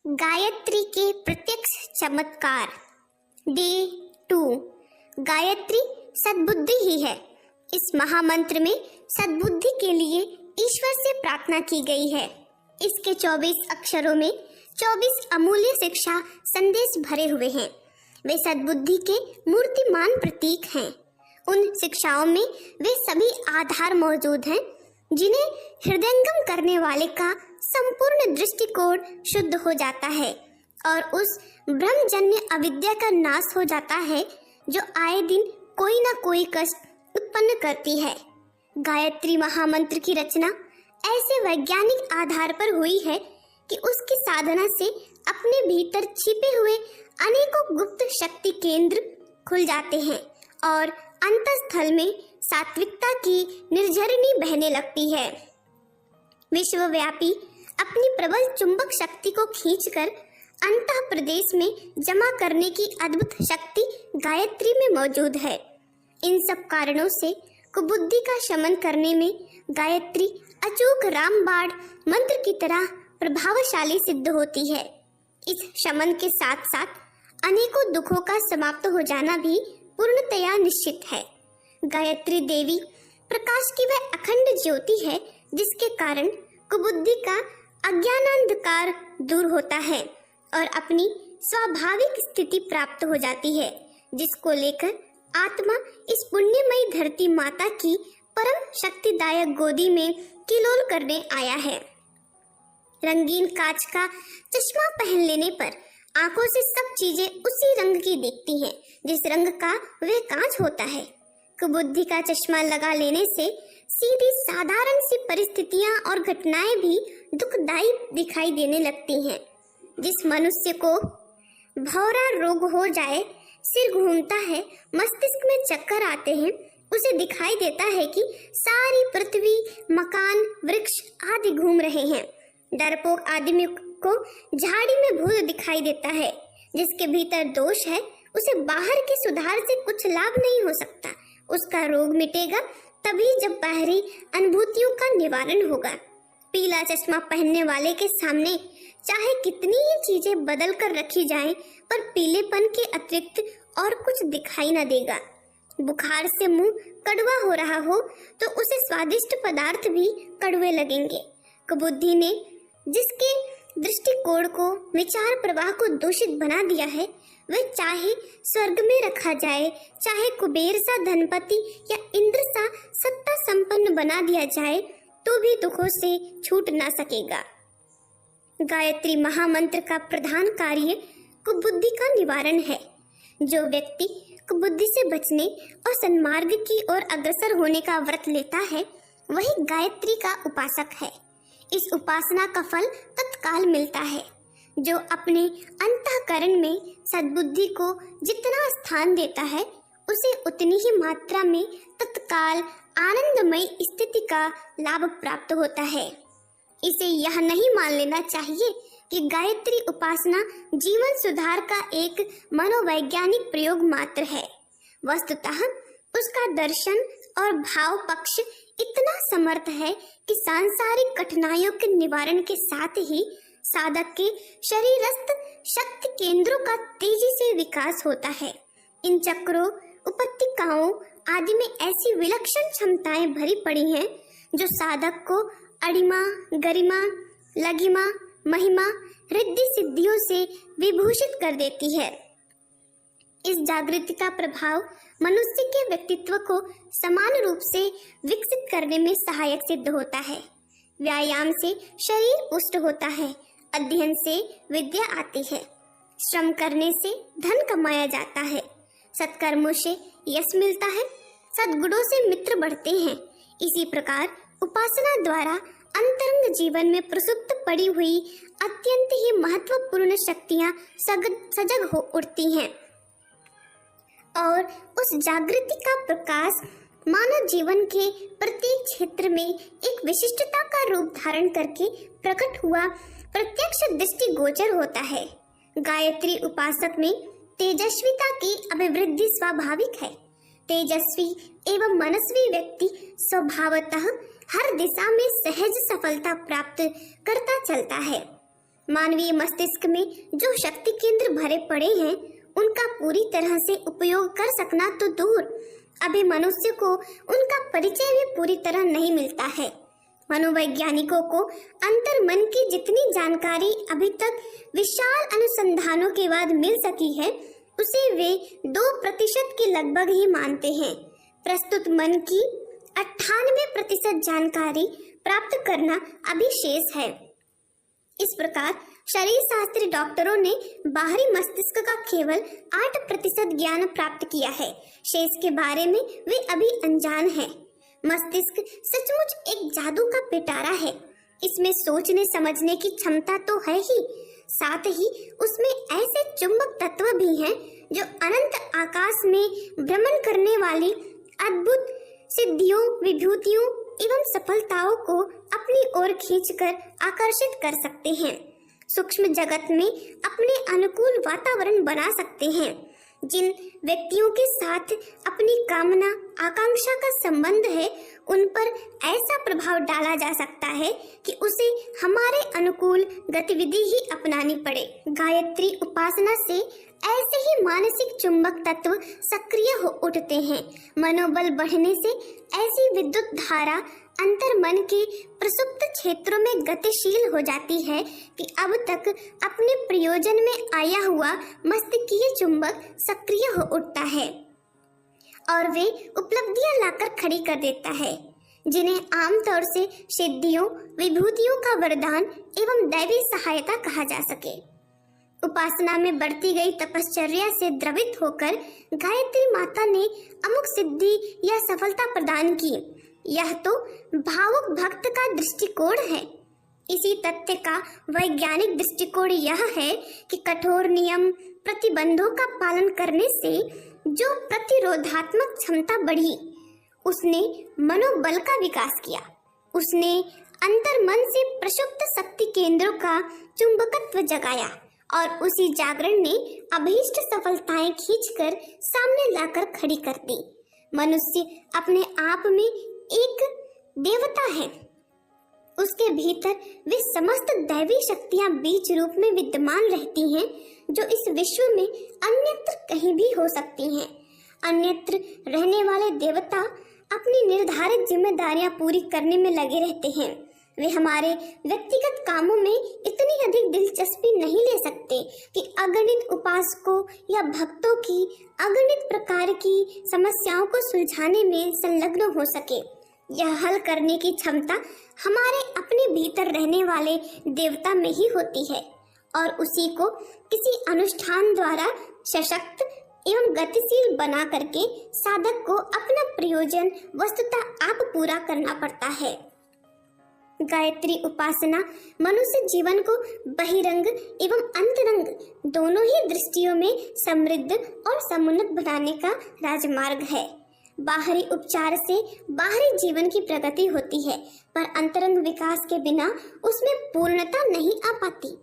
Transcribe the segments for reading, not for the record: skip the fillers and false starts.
गायत्री के प्रत्यक्ष चमत्कार। डे 2। गायत्री सद्बुद्धि ही है। इस महामंत्र में सद्बुद्धि के लिए ईश्वर से प्रार्थना की गई है। इसके 24 अक्षरों में 24 अमूल्य शिक्षा संदेश भरे हुए हैं। वे सद्बुद्धि के मूर्तिमान प्रतीक हैं। उन शिक्षाओं में वे सभी आधार मौजूद हैं जिन्हें हृदयंगम करने वाले का संपूर्ण दृष्टिकोण शुद्ध हो जाता है और उस ब्रह्मजन्य अविद्या का नाश हो जाता है जो आए दिन कोई ना कोई कष्ट उत्पन्न करती है। गायत्री महामंत्र की रचना ऐसे वैज्ञानिक आधार पर हुई है कि उसकी साधना से अपने भीतर छिपे हुए अनेकों गुप्त शक्ति केंद्र खुल जाते हैं और अंतस्थल में सात्विकता की निर्झरनी बहने लगती है। विश्वव्यापी अपनी प्रबल चुंबक शक्ति को खींचकर अंतः प्रदेश में जमा करने की अद्भुत शक्ति गायत्री में मौजूद है। इन सब कारणों से कुबुद्धि का शमन करने में गायत्री अचूक रामबाण मंत्र की तरह प्रभावशाली सिद्ध होती है। इस शमन के साथ साथ अनेकों दुखों का समाप्त हो जाना भी पूर्णतया निश्चित है। गायत्री देवी प्रकाश की वह अखंड ज्योति है जिसके कारण कुबुद्धि का अज्ञानांधकार दूर होता है और अपनी स्वाभाविक स्थिति प्राप्त हो जाती है, जिसको लेकर आत्मा इस पुण्यमयी धरती माता की परम शक्तिदायक गोदी में किलोल करने आया है। रंगीन कांच का चश्मा पहन लेने पर आंखों से सब चीजें उसी रंग की दिखती हैं जिस रंग का वह कांच होता है। कुबुद्धि का चश्मा लगा लेने से सीधी साधारण सी परिस्थितियां और घटनाएं भी दुखदायी दिखाई देने लगती हैं। जिस मनुष्य को भौरा रोग हो जाए, सिर घूमता है, मस्तिष्क में चक्कर आते हैं, उसे दिखाई देता है कि सारी पृथ्वी, मकान, वृक्ष आदि घूम रहे हैं। डरपोक आदमी को झाड़ी में भूत दिखाई देता है। जिसके भीतर दोष है उसे बाहर के सुधार से कुछ लाभ नहीं हो सकता। उसका रोग मिटेगा तभी जब बाहरी अनुभूतियों का निवारण होगा। पीला चश्मा पहनने वाले के सामने चाहे कितनी ही चीजें बदल कर रखी जाएं, पर पीलेपन के अतिरिक्त और कुछ दिखाई न देगा। बुखार से मुंह कड़वा हो रहा हो तो उसे स्वादिष्ट पदार्थ भी कड़वे लगेंगे। कुबुद्धि ने जिसके दृष्टिकोण को, विचार प्रवाह को दूषित बना दिया है, वह चाहे स्वर्ग में रखा जाए, चाहे कुबेर सा धनपति या इंद्र सा सत्ता संपन्न बना दिया जाए, तो भी दुखों से छूट ना सकेगा। गायत्री महामंत्र का प्रधान कार्य कुबुद्धि का निवारण है। जो व्यक्ति कुबुद्धि से बचने और सन्मार्ग की ओर अग्रसर होने का व्रत लेता है, वही गायत्री का उपासक है। इस उपासना का फल तत्काल मिलता है। जो अपने अंतःकरण में सद्बुद्धि को जितना स्थान देता है, उसे उतनी ही मात्रा में तत्काल आनंदमय स्थिति का लाभ प्राप्त होता है। इसे यह नहीं मान लेना चाहिए कि गायत्री उपासना जीवन सुधार का एक मनोवैज्ञानिक प्रयोग मात्र है। वस्तुतः उसका दर्शन और भाव पक्ष इतना समर्थ है कि सांसारिक कठिनाइयों के निवारण के साथ ही साधक के शरीरस्थ शक्ति केंद्रों का तेजी से विकास होता है। इन चक्रों, उपत्तिकाओं आदि में ऐसी विलक्षण क्षमताएं भरी पड़ी हैं जो साधक को अणिमा, गरिमा, लघिमा, महिमा, रिद्धि सिद्धियों से विभूषित कर देती है। इस जागृति का प्रभाव मनुष्य के व्यक्तित्व को समान रूप से विकसित करने में सहायक सिद्ध होता है। व्यायाम से शरीर पुष्ट होता है, अध्ययन से विद्या आती है, श्रम करने से धन कमाया जाता है, सत्कर्मों से यश मिलता है, सद्गुणों से मित्र बढ़ते हैं। इसी प्रकार उपासना द्वारा अंतरंग जीवन में प्रसुप्त पड़ी हुई अत्यंत ही महत्वपूर्ण शक्तियां सजग हो उठती हैं और उस जागृति का प्रकाश मानव जीवन के प्रत्येक क्षेत्र में एक विशिष्टता का रूप धारण करके प्रकट हुआ प्रत्यक्ष दृष्टि गोचर होता है। गायत्री उपासक में तेजस्विता की अभिवृद्धि स्वाभाविक है। तेजस्वी एवं मनस्वी व्यक्ति स्वभावतः हर दिशा में सहज सफलता प्राप्त करता चलता है। मानवीय मस्तिष्क में जो शक्ति केंद्र भरे पड़े हैं उनका पूरी तरह से उपयोग कर सकना तो दूर, अभी मनुष्य को उनका परिचय भी पूरी तरह नहीं मिलता है। मनोवैज्ञानिकों को अंतर मन की जितनी जानकारी अभी तक विशाल अनुसंधानों के बाद मिल सकी है उसे वे 2% के लगभग ही मानते हैं। प्रस्तुत मन की 98% जानकारी प्राप्त करना अभी शेष है। इस प्रकार शरीर शास्त्री डॉक्टरों ने बाहरी मस्तिष्क का केवल 8% ज्ञान प्राप्त किया है, शेष के बारे में वे अभी अनजान हैं। मस्तिष्क सचमुच एक जादू का पिटारा है। इसमें सोचने समझने की क्षमता तो है ही, साथ ही उसमें ऐसे चुंबक तत्व भी हैं जो अनंत आकाश में भ्रमण करने वाली अद्भुत सिद्धियों, विभूतियों एवं सफलताओं को अपनी ओर खींचकर आकर्षित कर सकते हैं। सूक्ष्म जगत में अपने अनुकूल वातावरण बना सकते हैं। जिन व्यक्तियों के साथ अपनी कामना आकांक्षा का संबंध है उन पर ऐसा प्रभाव डाला जा सकता है कि उसे हमारे अनुकूल गतिविधि ही अपनानी पड़े। गायत्री उपासना से ऐसे ही मानसिक चुंबक तत्व सक्रिय हो उठते हैं। मनोबल बढ़ने से ऐसी विद्युत धारा अंतर मन के प्रसुप्त क्षेत्रों में गतिशील हो जाती है कि अब तक अपने प्रयोजन में आया हुआ मस्तिष्कीय चुंबक सक्रिय हो उठता है और वे उपलब्धियां लाकर खड़ी कर देता है, जिन्हें आमतौर से सिद्धियों, विभूतियों का वरदान एवं दैवी सहायता कहा जा सके। उपासना में बढ़ती गई तपश्चर्या से द्रवित होकर गायत्री माता ने अमुक सिद्धि या सफलता प्रदान की। यह तो भावुक भक्त का दृष्टिकोण है। इसी तथ्य का वैज्ञानिक दृष्टिकोण यह है कि कठोर नियम प्रतिबंधों का पालन करने से जो प्रतिरोधात्मक क्षमता बढ़ी, उसने मनोबल का विकास किया। उसने अंतर मन से प्रसुप्त शक्ति केंद्रों का चुंबकत्व जगाया और उसी जागरण ने अभीष्ट सफलताएं खींचकर सामने लाकर खड़ी कर दी। मनुष्य अपने आप में एक देवता है। उसके भीतर वे समस्त दैवी शक्तियां बीज रूप में विद्यमान रहती हैं जो इस विश्व में अन्यत्र कहीं भी हो सकती हैं। अन्यत्र रहने वाले देवता अपनी निर्धारित जिम्मेदारियां पूरी करने में लगे रहते हैं। वे हमारे व्यक्तिगत कामों में इतनी अधिक दिलचस्पी नहीं ले सकते कि अगणित उपासकों या भक्तों की अगणित प्रकार की समस्याओं को सुलझाने में संलग्न हो सके। यह हल करने की क्षमता हमारे अपने भीतर रहने वाले देवता में ही होती है और उसी को किसी अनुष्ठान द्वारा सशक्त एवं गतिशील बना करके साधक को अपना प्रयोजन वस्तुतः आप पूरा करना पड़ता है। गायत्री उपासना मनुष्य जीवन को बहिरंग एवं अंतरंग दोनों ही दृष्टियों में समृद्ध और समुन्नत बनाने का राजमार्ग है। बाहरी उपचार से बाहरी जीवन की प्रगति होती है, पर अंतरंग विकास के बिना उसमें पूर्णता नहीं आ पाती।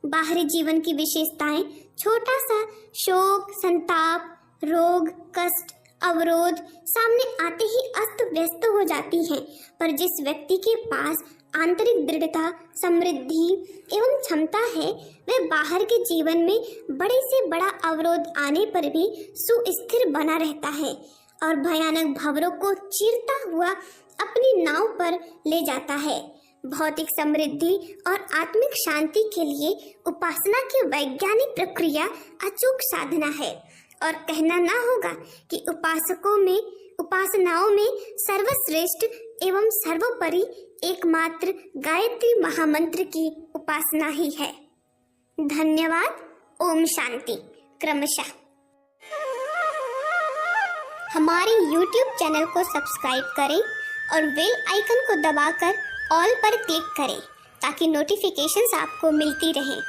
बाहरी जीवन की विशेषताएं छोटा सा शोक, संताप, रोग, कष्ट, अवरोध सामने आते ही अस्त व्यस्त हो जाती हैं, पर जिस व्यक्ति के पास आंतरिक दृढ़ता, समृद्धि एवं क्षमता है, वह बाहर के जीवन में बड़े से बड़ा अवरोध आने पर भी सुस्थिर बना रहता है और भयानक भंवरों को चीरता हुआ अपनी नाव पर ले जाता है। भौतिक समृद्धि और आत्मिक शांति के लिए उपासना की वैज्ञानिक प्रक्रिया अचूक साधना है और कहना ना होगा कि उपासनाओं में सर्वश्रेष्ठ एवं सर्वोपरि एकमात्र गायत्री महामंत्र की उपासना ही है। धन्यवाद। ओम शांति। क्रमशः हमारे YouTube चैनल को सब्सक्राइब करें और बेल आइकन को दबाकर ऑल पर क्लिक करें ताकि नोटिफिकेशंस आपको मिलती रहें।